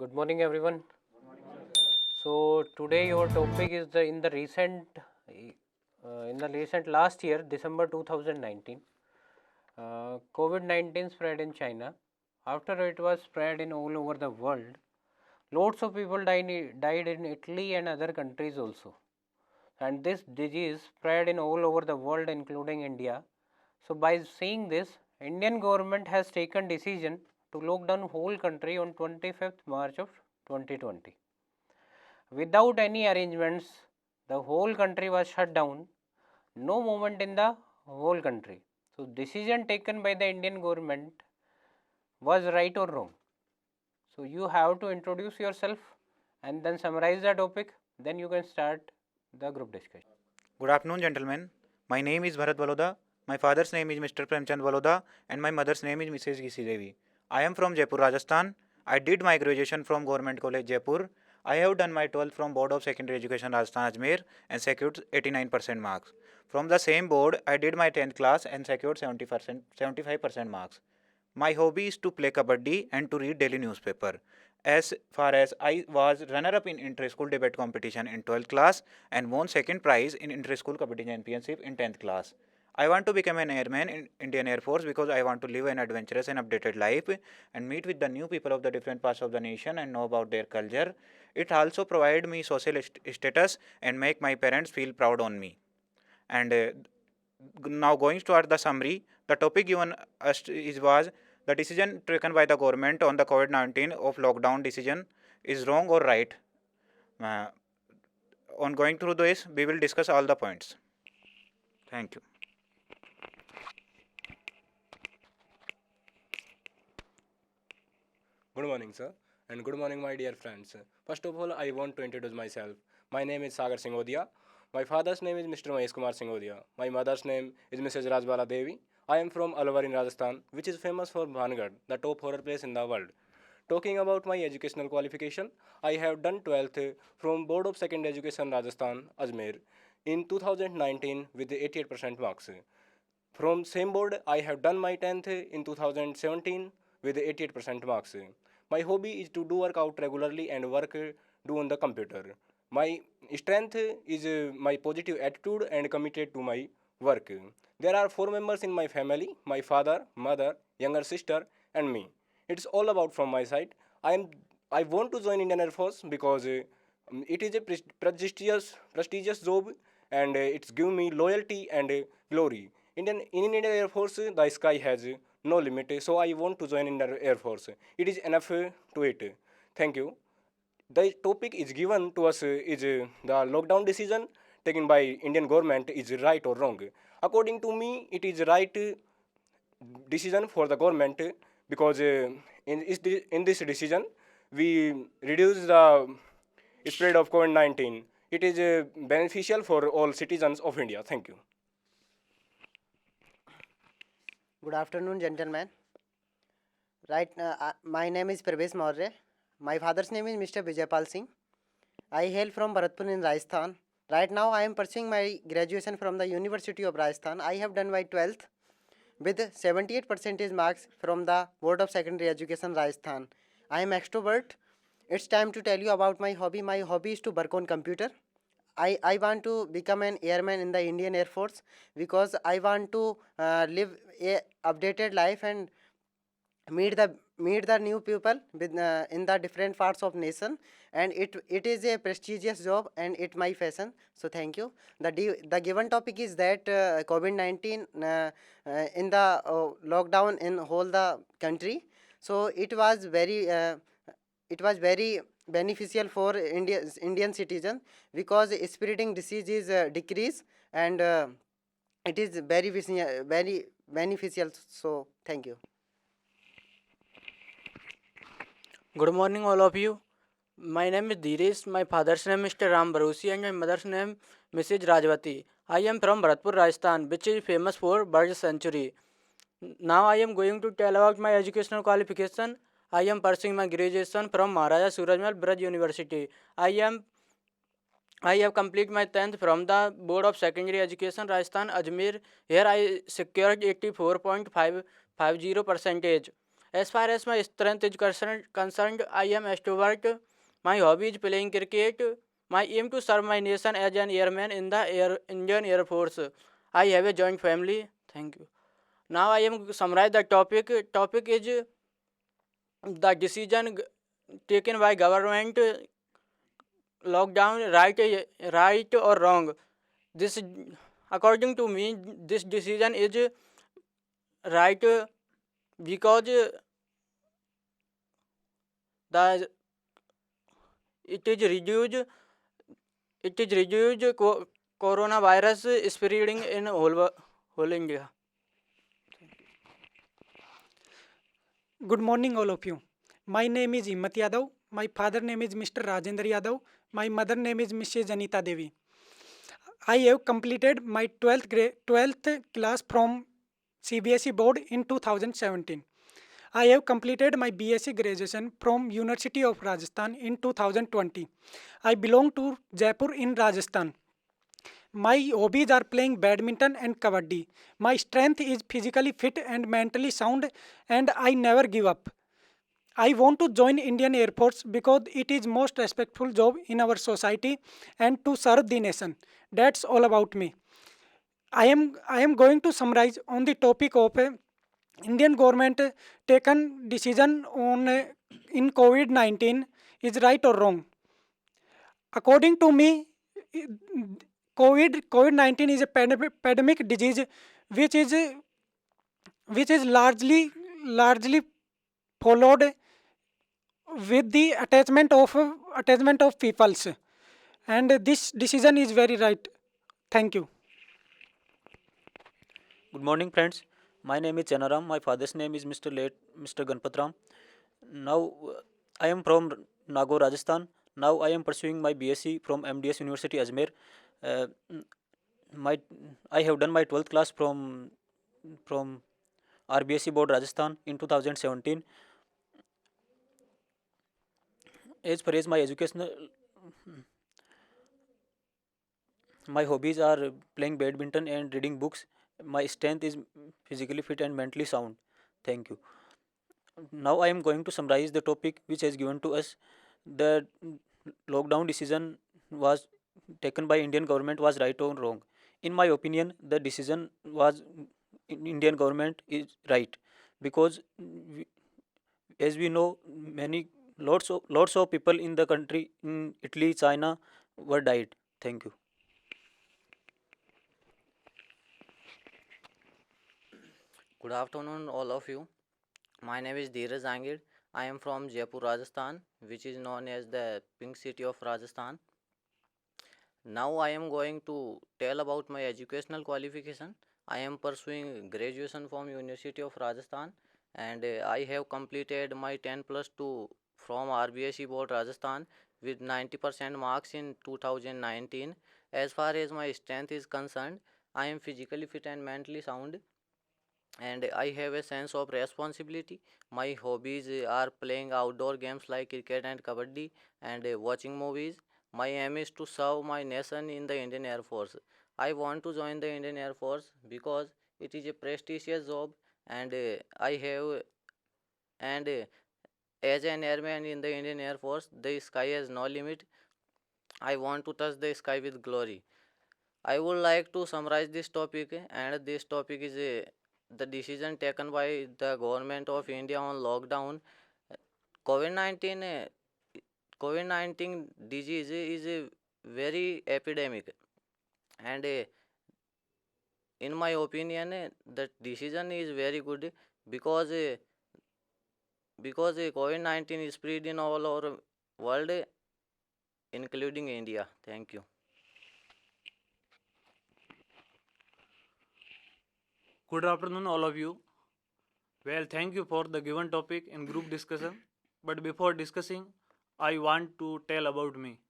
Good morning, everyone. So today your topic is in the recent last year, December 2019, COVID-19 spread in China. After it was spread in all over the world, lots of people died in Italy and other countries also. And this disease spread in all over the world, including India. So by seeing this, Indian government has taken decision to lock down whole country on 25th March of 2020. Without any arrangements, the whole country was shut down. No movement in the whole country. So decision taken by the Indian government was right or wrong. So you have to introduce yourself and then summarize the topic. Then you can start the group discussion. Good afternoon, gentlemen. My name is Bharat Valoda. My father's name is Mr. Premchand Valoda, and my mother's name is Mrs. Gisi Devi. I am from Jaipur, Rajasthan. I did my graduation from Government College, Jaipur. I have done my 12th from Board of Secondary Education, Rajasthan, Ajmer, and secured 89% marks. From the same board, I did my 10th class and secured 75% marks. My hobby is to play kabaddi and to read daily newspaper. As far as I was runner-up in inter-school debate competition in 12th class and won second prize in inter-school kabaddi championship in 10th class. I want to become an airman in Indian Air Force because I want to live an adventurous and updated life and meet with the new people of the different parts of the nation and know about their culture. It also provide me social status and make my parents feel proud on me. And now going toward the summary, the topic given us was the decision taken by the government on the COVID-19 of lockdown decision is wrong or right. Uh, on going through this, we will discuss all the points. Thank you. Good morning, sir, and good morning, my dear friends. First of all, I want to introduce myself. My name is Sagar Singhodia. My father's name is Mr. Mahesh Kumar Singhodia. My mother's name is Mrs. Rajbala Devi. I am from Alwar in Rajasthan, which is famous for Bhangarh, the top horror place in the world. Talking about my educational qualification, I have done 12th from Board of Secondary Education Rajasthan, Ajmer, in 2019 with 88% marks. From same board, I have done my 10th in 2017 with 88% marks. My hobby is to do workout regularly and work do on the computer. My strength is my positive attitude and committed to my work. There are 4 members in my family: my father, mother, younger sister, and me. It's all about from my side. I want to join Indian Air Force because it is a prestigious job, and it's give me loyalty and glory. In Indian Air Force, the sky has no limit, so I want to join Indian Air Force. It is enough to it. Thank you. The topic is given to us is the lockdown decision taken by Indian government is right or wrong. According to me, it is right decision for the government because in this decision we reduce the spread of COVID-19. It is beneficial for all citizens of India. Thank you. Good afternoon, gentlemen. My name is Pravesh Maurya. My father's name is Mr. Vijaypal Singh. I hail from Bharatpur in Rajasthan. Right now, I am pursuing my graduation from the University of Rajasthan. I have done my 12th with 78% marks from the Board of Secondary Education Rajasthan. I am extrovert. It's time to tell you about my hobby. My hobby is to work on computer. I want to become an airman in the Indian Air Force because I want to live a updated life and meet the new people with in the different parts of nation, and it is a prestigious job and it my fashion. So thank you. The given topic is that COVID-19 in the lockdown in whole the country. So it was very beneficial for Indian citizen because spreading disease is decrease, and it is very beneficial. So thank you. Good morning, all of you. My name is Dheeresh. My father's name is Mr. Ram Barosi and my mother's name Mrs. Rajwati. I am from Bharatpur, Rajasthan, which is famous for bird sanctuary. Now I am going to tell about my educational qualification. I am pursuing my graduation from Maharaja Surajmal Braj University. I have completed my 10th from the Board of Secondary Education Rajasthan Ajmer. Here I secured 84.550 percentage. As far as my strength is concerned, I am extrovert. My hobby is playing cricket. My aim to serve my nation as an airman in the Indian Air Force. I have a joint family. Thank you. Now I am summarize the topic. Topic is the decision taken by government, lockdown, right or wrong. This, according to me, this decision is right because the it is reduced coronavirus spreading in whole India. Good morning, all of you. My name is Himmat Yadav. My father name is Mr. Rajendra Yadav. My mother name is Mrs. Anita Devi. I have completed my 12th class from CBSE board in 2017. I have completed my BSc graduation from University of Rajasthan in 2020. I belong to Jaipur in Rajasthan. My hobbies are playing badminton and kabaddi. My strength is physically fit and mentally sound, and I never give up. I want to join Indian Air Force because it is most respectful job in our society and to serve the nation. That's all about me. I am going to summarize on the topic of Indian government taken decision on in COVID-19 is right or wrong. According to me, COVID-19 is a pandemic disease which is largely followed with the attachment of peoples, and this decision is very right. Thank you. Good morning, friends. My name is Chanaram. My father's name is Mr. Ganpatram. Now, I am from Nagaur, Rajasthan. Now, I am pursuing my BSc from MDS University, Ajmer. Uh, I have done my 12th class from RBSc board, Rajasthan in 2017. As far as my educational, my hobbies are playing badminton and reading books. My strength is physically fit and mentally sound. Thank you. Now I am going to summarize the topic which has given to us. The lockdown decision was taken by Indian government was right or wrong. In my opinion, the decision was Indian government is right, because as we know, lots of people in the country, in Italy, China, were died. Thank you. Good afternoon, all of you. My name is Dheeraj Angid. I am from Jaipur, Rajasthan, which is known as the Pink City of Rajasthan. Now I am going to tell about my educational qualification. I am pursuing graduation from University of Rajasthan, and I have completed my 10+2 from RBSE board Rajasthan with 90% marks in 2019. As far as my strength is concerned, I am physically fit and mentally sound, and I have a sense of responsibility. My hobbies are playing outdoor games like cricket and kabaddi, and watching movies. My aim is to serve my nation in the Indian Air Force. I want to join the Indian Air Force because it is a prestigious job, and as an airman in the Indian Air Force, the sky has no limit. I want to touch the sky with glory. I would like to summarize this topic, and this topic is the decision taken by the government of India on lockdown. COVID-19 COVID-19 disease is a very epidemic, and in my opinion, the decision is very good because COVID-19 is spread in all over world, including India. Thank you. Good afternoon, all of you. Well, thank you for the given topic in group discussion. But before discussing, I want to tell about me.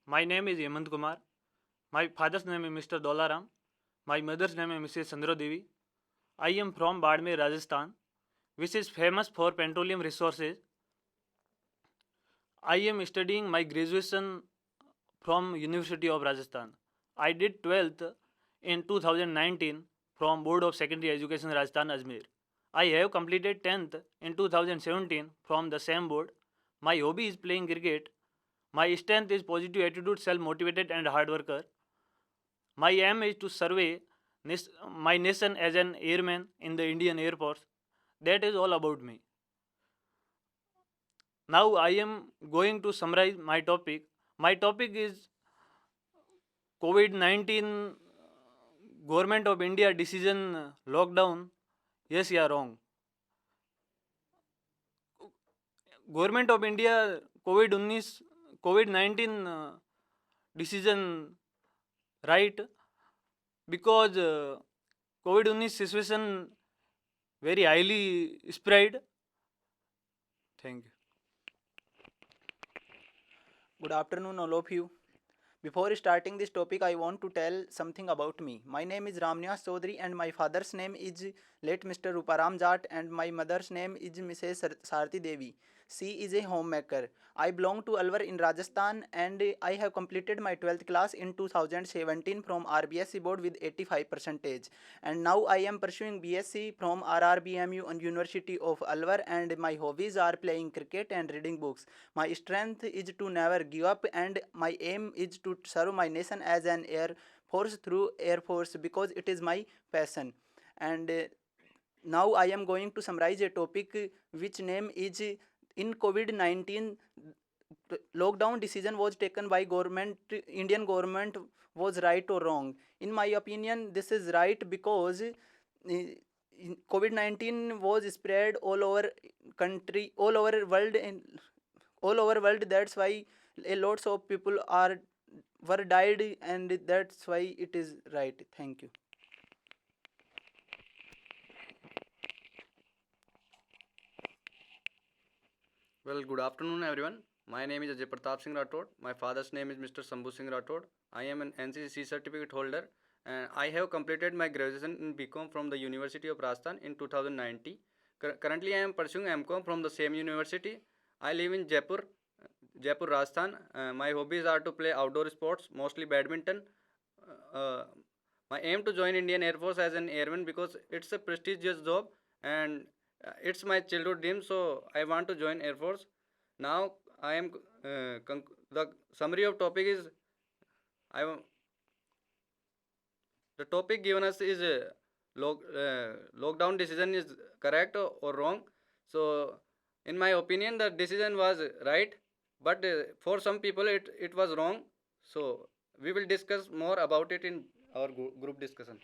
My name is Hemant Kumar. My father's name is Mr. Dolaram. My mother's name is Mrs. Chandra Devi. I am from Badmer, Rajasthan, which is famous for petroleum resources. I am studying my graduation from University of Rajasthan. I did 12th in 2019 from Board of Secondary Education Rajasthan, Ajmer. I have completed 10th in 2017 from the same board. My hobby is playing cricket. My strength is positive attitude, self-motivated and hard worker. My aim is to survey my nation as an airman in the Indian Air Force. That is all about me. Now I am going to summarize my topic. My topic is COVID-19 Government of India decision lockdown. Yes, yeah, wrong. Government of India COVID-19 decision right because COVID-19 situation very highly spread. Thank you. Good afternoon, all of you. Before starting this topic, I want to tell something about me. My name is Ramnyas Chaudhary and my father's name is late Mr. Ruparam Jat and my mother's name is Mrs. Sarthi Devi. She is a homemaker. I belong to Alwar in Rajasthan and I have completed my 12th class in 2017 from RBSc board with 85%. And now I am pursuing BSc from RRBMU and University of Alwar and my hobbies are playing cricket and reading books. My strength is to never give up and my aim is to serve my nation as an Air Force through Air Force because it is my passion. And now I am going to summarize a topic which name is in COVID-19 lockdown decision was taken by government, Indian government was right or wrong. In my opinion, this is right because COVID-19 was spread all over country, all over world, all over world. That's why a lots of people were died, and that's why it is right. Thank you. Well, good afternoon, everyone. My name is Ajay Pratap Singh Rathod. My father's name is Mr. Sambhu Singh Rathod. I am an NCC certificate holder and I have completed my graduation in BCom from the University of Rajasthan in 2019. Currently, I am pursuing MCom from the same university. I live in Jaipur, Rajasthan. My hobbies are to play outdoor sports, mostly badminton. Uh, my aim to join Indian Air Force as an airman because it's a prestigious job and it's my childhood dream. So I want to join Air Force. Now I am the summary of topic is I am the topic given us is lockdown decision is correct or wrong. So in my opinion, the decision was right, but for some people it was wrong. So we will discuss more about it in our group discussion.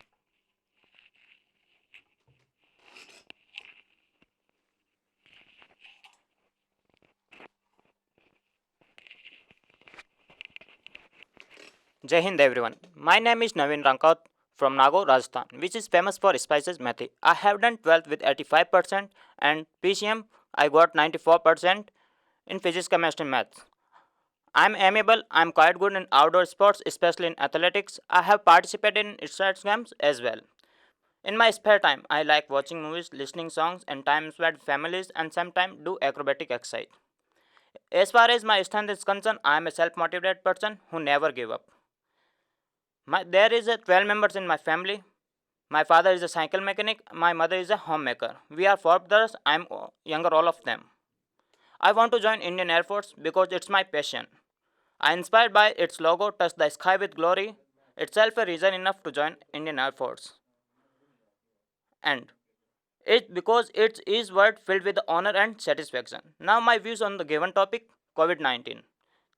Jai Hind everyone. My name is Naveen Rankaut from Nagaur, Rajasthan, which is famous for spices methi. I have done 12th with 85% and PCM I got 94% in physics, chemistry, maths. I'm amiable, I'm quite good in outdoor sports, especially in athletics. I have participated in sports games as well. In my spare time, I like watching movies, listening songs, and time spent with families and sometimes do acrobatic exercise. As far as my strength is concerned, I am a self-motivated person who never give up. There is 12 members in my family. My father is a cycle mechanic. My mother is a homemaker. We are four brothers. I am younger all of them. I want to join Indian Air Force because it's my passion. I inspired by its logo, touch the sky with glory. Itself a reason enough to join Indian Air Force. And it because it is word filled with honor and satisfaction. Now my views on the given topic, COVID-19.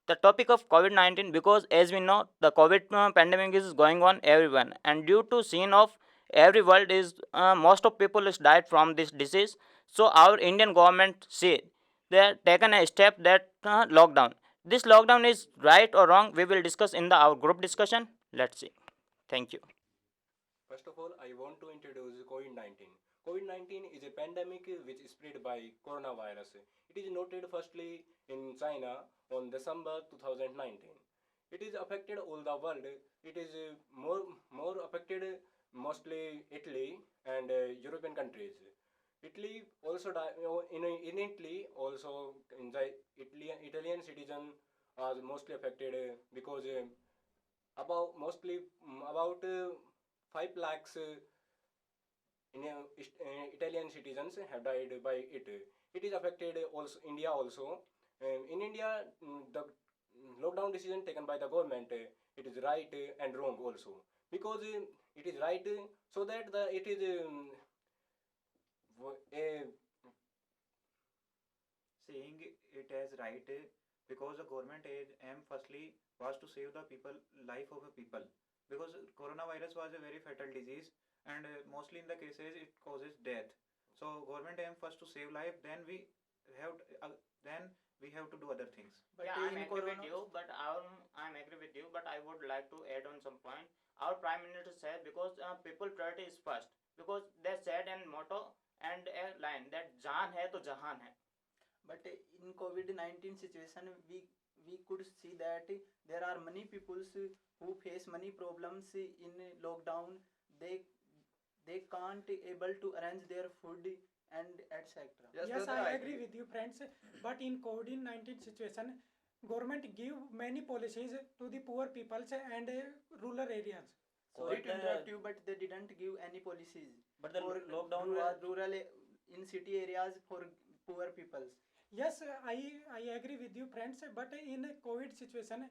The topic of COVID-19 because as we know the COVID pandemic is going on everyone and due to scene of every world is most of people is died from this disease. So our Indian government say they have taken a step that lockdown. This lockdown is right or wrong we will discuss in our group discussion. Let's see. Thank you. First of all, I want to introduce COVID-19. COVID-19 is a pandemic which is spread by coronavirus. It is noted firstly in China on December 2019. It is affected all the world. It is more affected mostly Italy and European countries. Italy also in Italy also in the Italian citizen are mostly affected because about mostly about 5 lakhs Italian citizens have died by it. It is affected also India also. In India, the lockdown decision taken by the government, it is right and wrong also, because it is right so that it is a saying it as right because the government aim firstly was to save the people life of the people, because coronavirus was a very fatal disease, and mostly in the cases it causes death. So government aim first to save life, then we have to do other things. But Yeah, I'm in agree with corona, you, but I'm agree with you, but I would like to add on some point. Our prime minister said because people priority is first, because they said in motto and a line that jaan hai to jahan hai. but in COVID-19 situation, we could see that there are many people who face many problems in lockdown. They can't able to arrange their food and etc. Yes, Yes, brother, I agree with you, friends. But in COVID-19 situation, government give many policies to the poor peoples and rural areas. Sorry But to interrupt you, but they didn't give any policies but the for lockdown rural in city areas for poor peoples. Yes, I agree with you, friends. But in a COVID situation,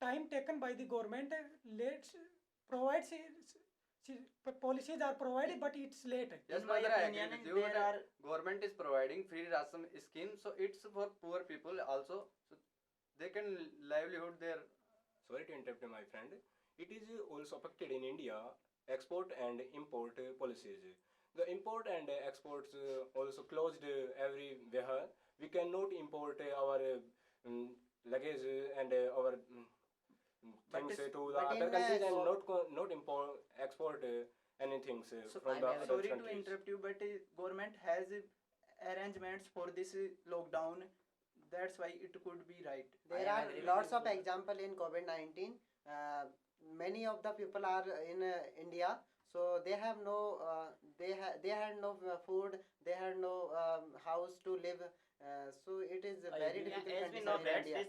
time taken by the government, let's provides policies are provided, but it's late. Yes, In my brother, I opinion, agree with you. there The are government is providing free ration scheme, so it's for poor people also, so they can livelihood their. sorry to interrupt my friend. It is also affected in India export and import policies. The import and exports also closed everywhere. We cannot import our luggage and our But things is- to the but other in, countries, and so- not import export anything So from I'm the agree. other sorry to countries. interrupt you, but government has arrangements for this lockdown. That's why it could be right. There I am are agree with lots you, of brother. example in COVID-19. Many of the people are in India, so they have no they had no food, they had no house to live. So it is a I very agree. Yeah, difficult as we condition know in that India.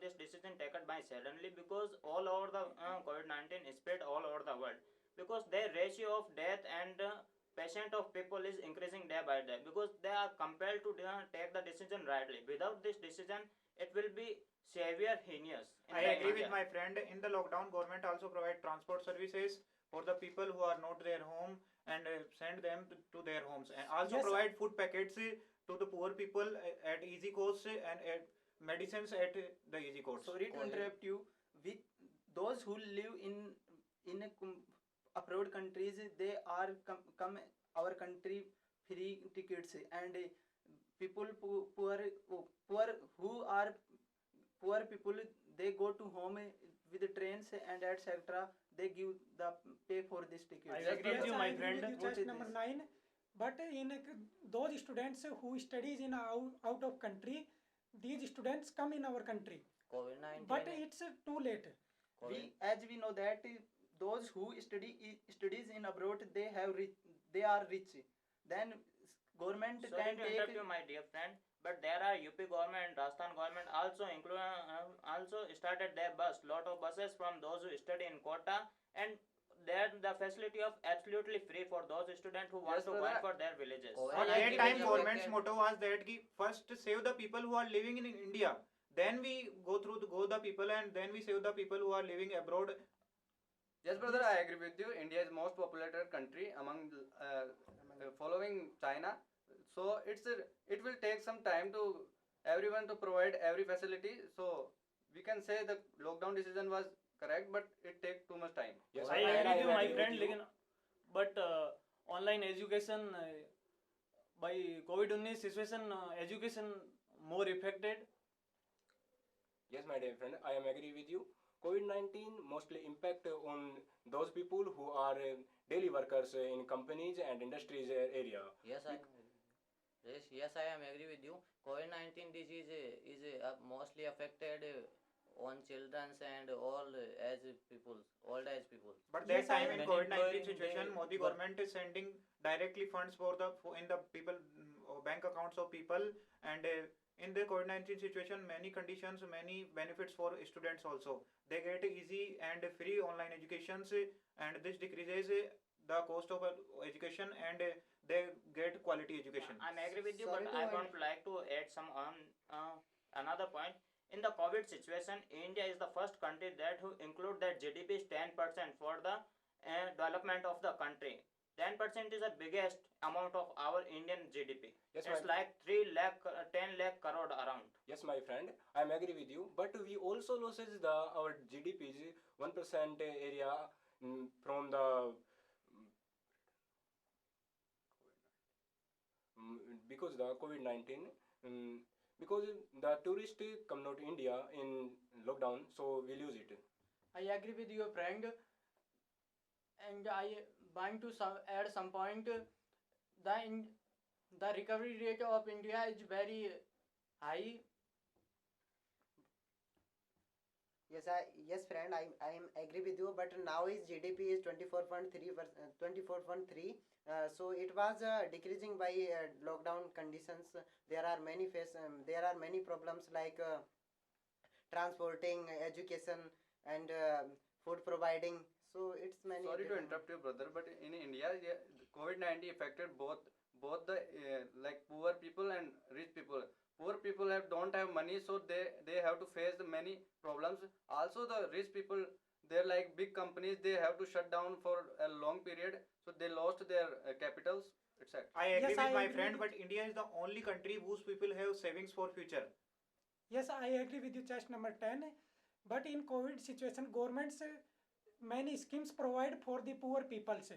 this decision taken by suddenly, because all over the COVID-19 is spread all over the world, because their ratio of death and patient of people is increasing day by day, because they are compelled to take the decision rightly. Without this decision, it will be severe heinous. in I the agree with India. my friend. In the lockdown, government also provide transport services for the people who are not their home, and send them to their homes, and also Yes. provide food packets to the poor people at easy cost, and medicines at the easy cost. Sorry to interrupt you. With those who live in abroad countries, they are come our country free tickets, and people poor who are poor people, they go to home with the trains and etc. They give the pay for this ticket. I Yes, agree with brother. you, I my agree friend. with you, What choice is number this? 9. But in those students who studies in out of country, these students come in our country. COVID-19. But it's too late. As we know that those who studies in abroad, they are rich. Then government Sorry can to take. interrupt you, my dear friend, but there are UP government and Rajasthan government also also started their bus, lot of buses from those who study in Kota, and there the facility of absolutely free for those students who want Yes, to brother. went for their villages. Oh, At I agree that with time, you, government's Captain. motto was that ki first save the people who are living in India, then we go the people, and then we save the people who are living abroad. Yes, brother, I agree with you. India is most populated country among following China. So it will take some time to everyone to provide every facility. So we can say the lockdown decision was correct, but it take too much time. Yes, I I agree with you, my agree friend. with you. लेकिन but online education by COVID-19 situation, education more affected. Yes, my dear friend, I am agree with you. COVID-19 mostly impact on those people who are daily workers in companies and industries area. Yes, I am agree with you. COVID-19 disease is mostly affected on children and all age people, old age people. But that Yes, I time am in Many COVID-19 people, situation, they Modi were- government is sending directly funds in the people bank accounts of people, and in the COVID-19 situation, many conditions, many benefits for students also. They get easy and free online educations, and this decreases the cost of education and they get quality education. I'm agree with you, Sorry but to I inter- would like to add some another point. In the COVID situation, India is the first country that who include that GDP is 10% for the development of the country. 10% is the biggest amount of our Indian GDP. Yes, It's my- like 3 lakh, 10 lakh crore around. Yes, my friend, I am agree with you. But we also loses the our GDP is 1% area from the because the COVID-19 because the tourist come not India in lockdown, so we lose it. I agree with your friend, and I want to add some point. The recovery rate of India is very high. Yes, friend, I am agree with you. But now his GDP is 24.3. So it was decreasing by lockdown conditions. There are many problems like transporting, education, and food providing. So it's many. Sorry to interrupt you, brother, but in India, yeah, COVID-19 affected both the like poor people and rich people. Poor people don't have money, so they have to face the many problems. Also, the rich people, they're like big companies, they have to shut down for a long period, so they lost their capitals, etc. I agree Yes, with I my agree friend, with- but India is the only country whose people have savings for future. Yes, I agree with you, just number 10. But in COVID situation, governments many schemes provide for the poor peoples.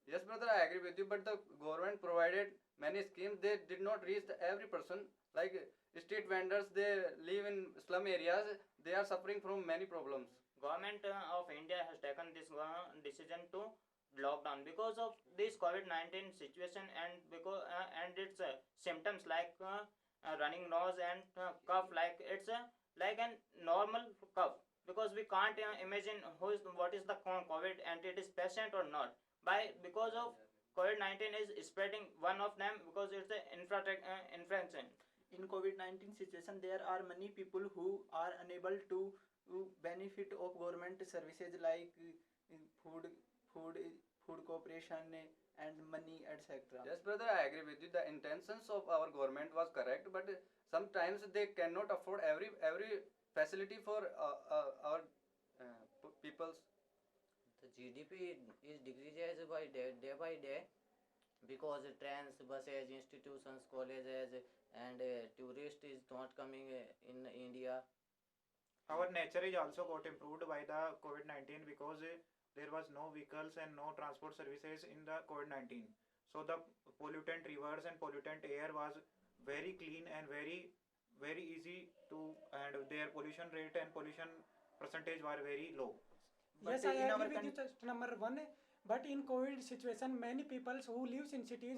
Yes, brother, I agree with you. But the government provided many schemes. They did not reach every person. Like street vendors, they live in slum areas. They are suffering from many problems. Government of India has taken this decision to lockdown because of this COVID-19 situation and because and its symptoms like running nose and cough, like it's like a normal cough, because we can't imagine what is the COVID and it is patient or not. Because of COVID-19 is spreading, one of them because it's an infection. In COVID-19 situation, there are many people who are unable to benefit of government services like food cooperation and money, etc. Yes, brother, I agree with you. The intentions of our government was correct, but sometimes they cannot afford every facility for our peoples. The GDP is decreases by day by day because trains, buses, institutions, colleges, and tourist is not coming in India. Our nature is also got improved by the COVID-19 because there was no vehicles and no transport services in the COVID-19. So the pollutant rivers and pollutant air was very clean and very easy to, and their pollution rate and pollution percentage were very low. Yes, I agree with you, just number 1. But in COVID situation, many people who lives in cities,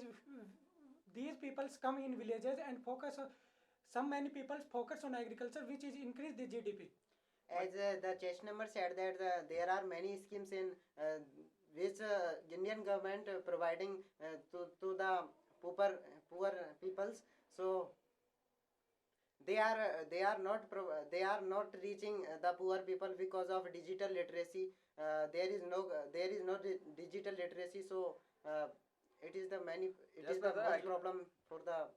these people come in villages and focus on, many people focus on agriculture, which is increase the GDP. As the chest number said that there are many schemes in which Indian government providing to the poor peoples. So they are not reaching the poor people because of digital literacy. There is no digital literacy. So it is the Yes, brother, I most agree. problem for the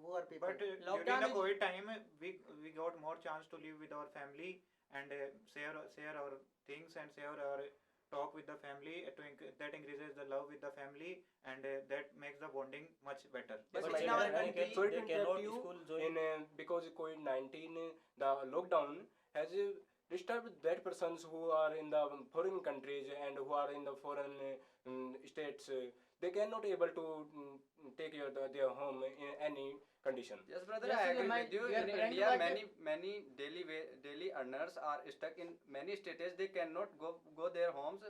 poor people. But during Lockdown the is- COVID time, we got more chance to live with our family and share our things and share our talk with the family. That increases the love with the family and that makes the bonding much better. Yes, But my in our friend, country, sorry to they interrupt cannot you. school join. In because COVID-19, the lockdown has disturbed that persons who are in the foreign countries and who are in the foreign states. They cannot able to take their home in any condition. Yes, brother, Yes, I agree my with you. dear In friend, India, but- many daily earners are stuck in many states. They cannot go their homes.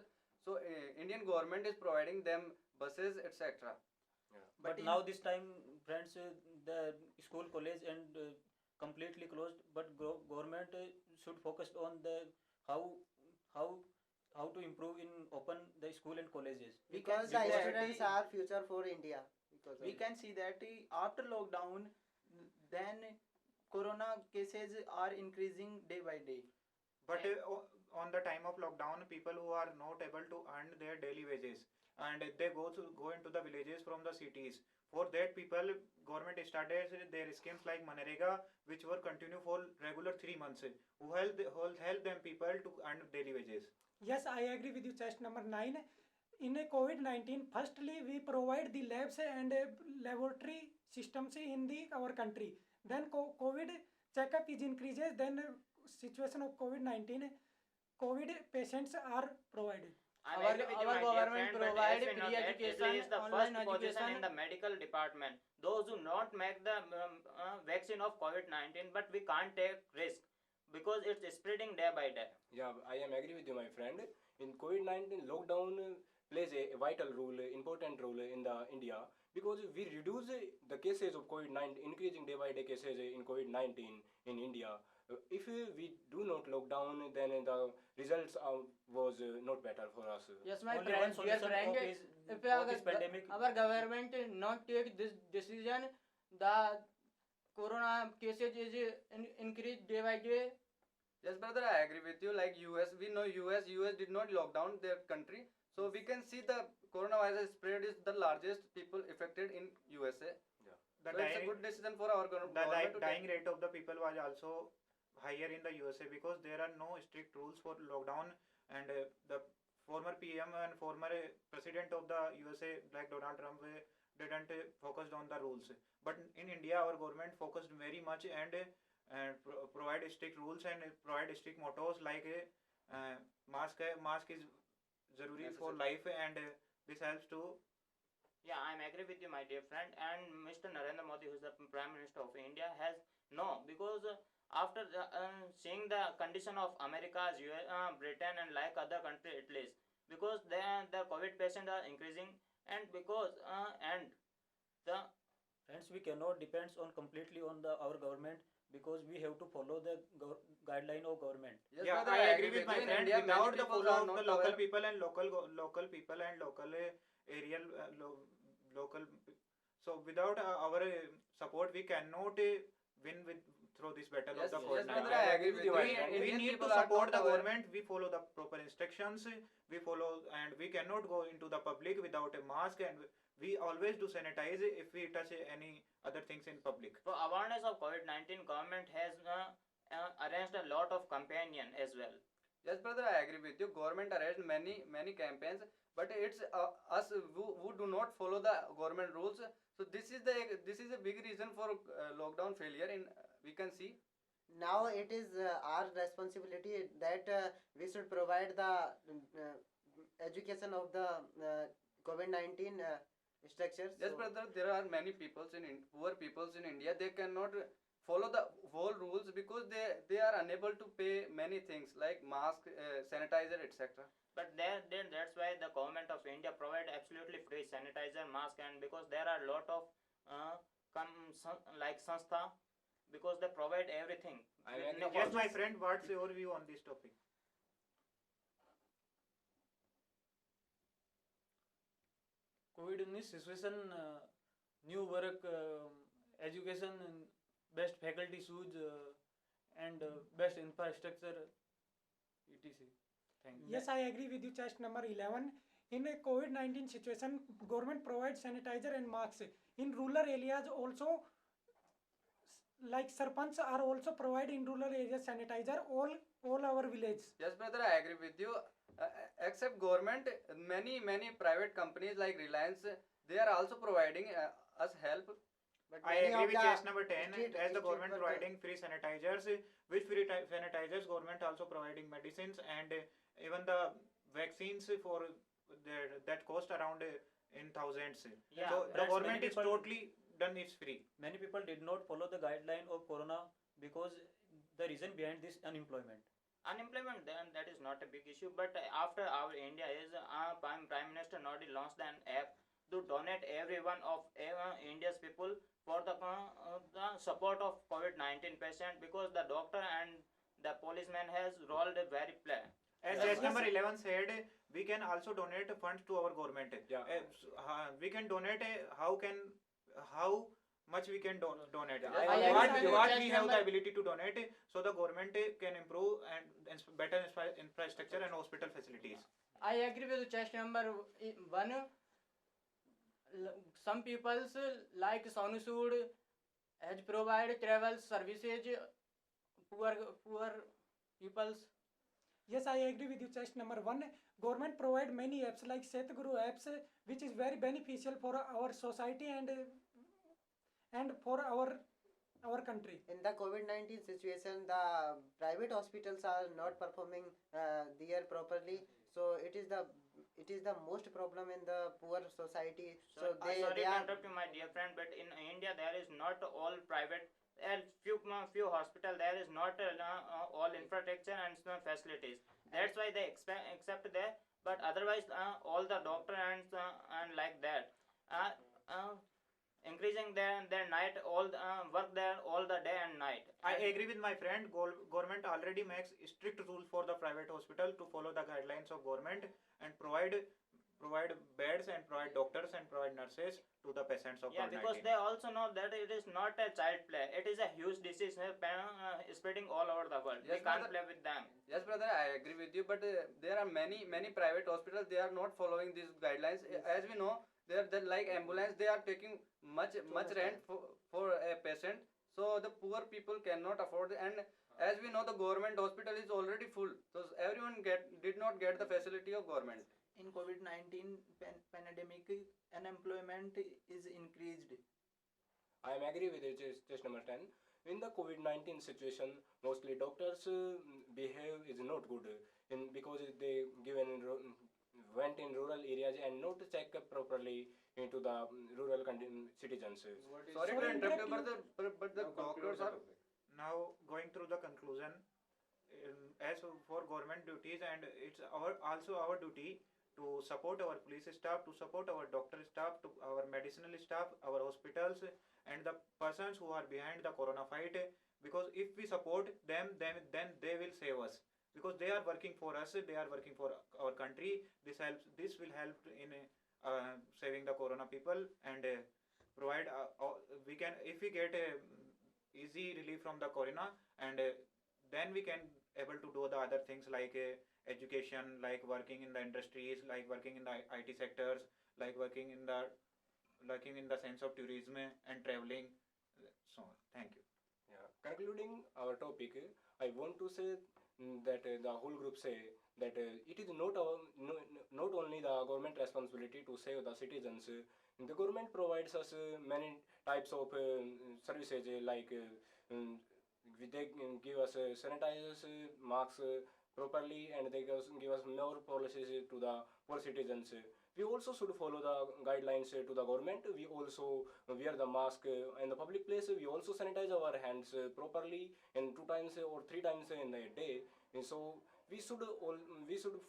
So Indian government is providing them buses, etc. But now this time, friends, the school, college, and completely closed. But government should focus on the how to improve in open the school and colleges. Because the students are future for India. Because We of can see that after lockdown, then corona cases are increasing day by day. But on the time of lockdown, people who are not able to earn their daily wages, and they go into the villages from the cities. For that people, government started their schemes like Manrega, which were continue for regular 3 months, who help them people to earn daily wages. Yes, I agree with you. Test number 9. In a COVID-19, firstly, we provide the labs and laboratory systems in our country. Then COVID checkup is increases. Then situation of COVID-19, COVID patients are provided. I'm Our- agree with you, our my dear government friend, but provide as we know free that education, Italy is the online first position education. in the medical department. Those who not make the vaccine of COVID-19, but we can't take risk because it's spreading day by day. Yeah, I am agree with you, my friend. In COVID-19, lockdown plays a vital role, important role in the India, because we reduce the cases of COVID-19, increasing day by day cases in COVID-19 in India. If we do not lock down, then the results was not better for us. Yes, my Only friend, one dear solution friend, of this, if of this pandemic. our government not take this decision, the corona cases is increased day by day. Yes, brother, I agree with you. Like US, we know US did not lock down their country, so we can see the coronavirus spread is the largest people affected in USA. The So it's a dying, good decision for our government to dying take. rate of the people was also higher in the USA because there are no strict rules for lockdown, and the former PM and former president of the USA like Donald Trump didn't focused on the rules. But in India, our government focused very much and provide strict rules and provide strict mottos like mask is zaruri for life, and this helps to. Yeah, I'm agree with you, my dear friend. And Mr. Narendra Modi, who is the Prime Minister of India, has no, because after seeing the condition of America's, Britain, and like other country at least, because the COVID patients are increasing, and because and the Hence, we cannot depend on completely on our government because we have to follow the guideline of government. Yes, Yeah, brother, I agree with my you. In friend. India, many Without the people follow are of the not local aware. people and local people and local aerial local, so without our support, we cannot win with through this battle Yes, of the yes, COVID-19. brother, I agree with you. We, Indian we need to people are support not the aware. government. We follow the proper instructions. We follow, and we cannot go into the public without a mask. And we always do sanitize if we touch any other things in public. for awareness of COVID-19, government has arranged a lot of companion as well. Yes, brother, I agree with you. Government arranged many campaigns, but it's us who do not follow the government rules. So this is a big reason for lockdown failure. In we can see. Now it is our responsibility that we should provide the education of the COVID-19 structures. Yes, So- brother, there are many peoples poor peoples in India. They cannot follow the whole rules because they are unable to pay many things like mask, sanitizer, etc. But then that's why the government of India provide absolutely free sanitizer, mask, and because there are a lot of like Sanstha, because they provide everything. I With agree. no Yes, cost. my friend, what's your view on this topic? COVID-19 situation, new work, education, best faculty shoes, and best infrastructure, etc. Thank you. Yes, I agree with you. Test number 11. In a COVID-19 situation, government provides sanitizer and masks. In rural areas also, like Sarpanch are also provide in rural areas sanitizer all our village. Yes, brother, I agree with you. Except government, many private companies like Reliance, they are also providing us help. But I many agree of with the case number 10. street- As the street government workers- providing free sanitizers, with free sanitizers, government also providing medicines and even the vaccines for that cost around in thousands. Yeah, so the friends, government many is people- totally done is free. Many people did not follow the guideline of corona because the reason behind this unemployment. Unemployment, then that is not a big issue. But after our India is Prime Minister Modi launched an app to donate every one of India's people for the support of COVID-19 patient, because the doctor and the policeman has rolled a very play. As Yes, just yes. number 11 said, we can also donate funds to our government. Yeah. We can donate how much we can donate. Yeah, I What agree. we have the ability to donate, so the government can improve and better infrastructure and hospital facilities. I agree with chest number one. Some peoples like Sonu Sood has provided travel services poor peoples. Yes, I agree with you. Chest number one. Government provide many apps like Setguru apps, which is very beneficial for our society and for our country. In the COVID-19 situation, the private hospitals are not performing there properly. So it is the most problem in the poor society. So I they sorry they to are interrupt you, my dear friend, but in India there is not all private. Few hospital there is not all infrastructure and some facilities. That's why they accept there. But otherwise, all the doctor and like that, uh, uh, increasing their night all work there all the day and night. I agree with my friend. Government already makes strict rules for the private hospital to follow the guidelines of government and provide beds and provide doctors and provide nurses to the patients of Yeah, COVID-19. because they also know that it is not a child play. It is a huge disease spreading all over the world. Yes, We can't brother. play with them. Yes, brother, I agree with you. But there are many private hospitals. They are not following these guidelines. As we know, they're like ambulance. They are taking much rent for a patient. So the poor people cannot afford it. And as we know, the government hospital is already full. So everyone did not get the facility of government. In COVID-19 pandemic, unemployment is increased. I am agree with it, test number 10. In the COVID-19 situation, mostly doctors behave is not good because they went in rural areas and not check properly into the rural citizens. Sorry to interrupt you, but the doctors are. Now going through the conclusion, as for government duties, and it's also our duty to support our police staff, to support our doctor staff, to our medicinal staff, our hospitals, and the persons who are behind the corona fight. Because if we support them, then they will save us. Because they are working for us, they are working for our country. This will help in saving the corona people and provide. We can, if we get easy relief from the corona, and then we can able to do the other things like education, like working in the industries, like working in the IT sectors, like working in the sense of tourism and traveling. So thank you. Yeah. Concluding our topic, I want to say that the whole group say that it is not only the government responsibility to save the citizens. The government provides us many types of services like they give us sanitizers, masks properly, and they give us more policies to the poor citizens. We also should follow the guidelines to the government. We also wear the mask in the public place. We also sanitize our hands properly and 2 times or 3 times in a day. And so we should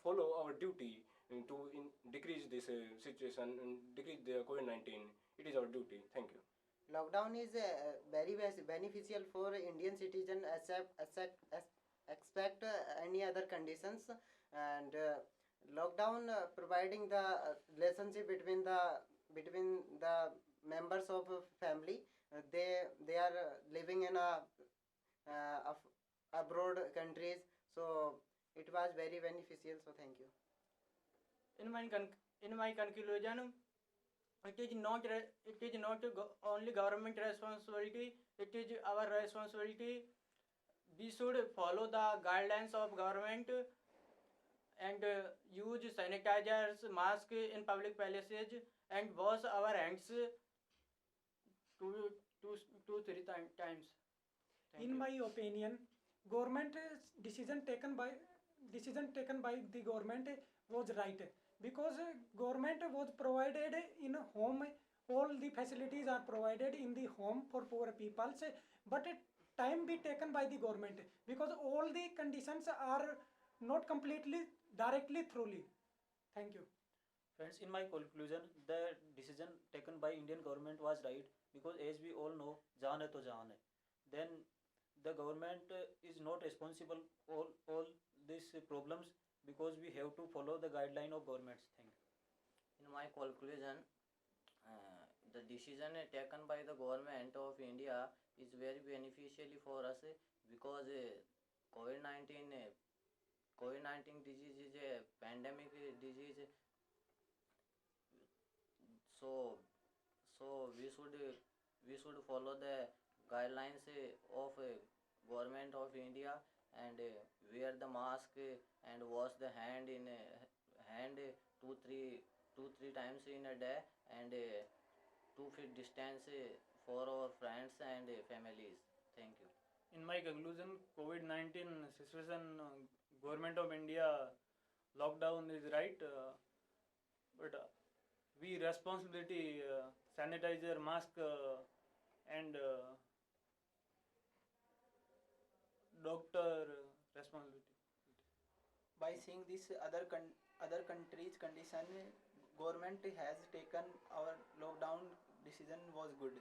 follow our duty to decrease this situation and decrease the COVID-19. It is our duty. Thank you. lockdown is very beneficial for Indian citizen expect any other conditions, and lockdown providing the relationship between the members of a family. They are living in abroad countries, so it was very beneficial. So thank you. In my conclusion, it is not only government responsibility. It is our responsibility. We should follow the guidelines of government and use sanitizers, mask in public places, and wash our hands 2-3 times. Thank In you. my opinion, government decision taken by the government was right, because government was provided in home. All the facilities are provided in the home for poor people, but time be taken by the government, because all the conditions are not completely directly thoroughly. Thank you. Friends, in my conclusion, the decision taken by Indian government was right, because as we all know, jaan hai to jaan hai. Then the government is not responsible all these problems, because we have to follow the guideline of governments. Thank you. In my conclusion, the decision taken by the government of India is very beneficial for us because COVID-19 disease is a pandemic disease. So we should follow the guidelines of government of India and wear the mask and wash the hand 2 3 times in a day and 2 feet distance for our friends and families. Thank you. In my conclusion, COVID-19 situation, government of India lockdown is right, but we responsibility sanitizer, mask, and doctor responsibility. By seeing this other countries condition, government has taken our lockdown decision was good,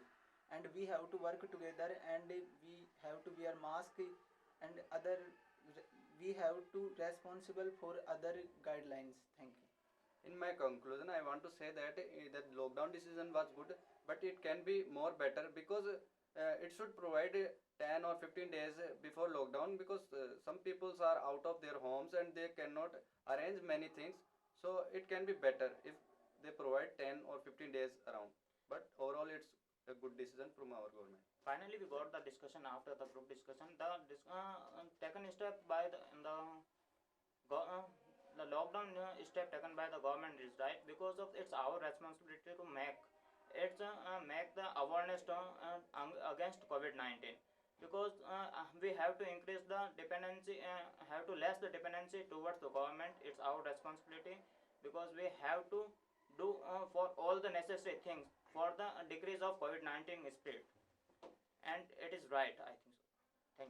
and we have to work together and we have to wear mask and other we have to responsible for other guidelines. Thank you. In my conclusion, I want to say that that lockdown decision was good, but it can be more better because it should provide 10 or 15 days before lockdown, because some peoples are out of their homes and they cannot arrange many things. So it can be better if they provide 10 or 15 days around. But overall, it's a good decision from our government. Finally, we got the discussion after the group discussion. Taken step by the lockdown step taken by the government is right, because of it's our responsibility to make the awareness against COVID-19, because we have to increase the dependency, have to less the dependency towards the government. It's our responsibility, because we have to do for all the necessary things for the decrease of COVID-19 spread, and it is right, I think so.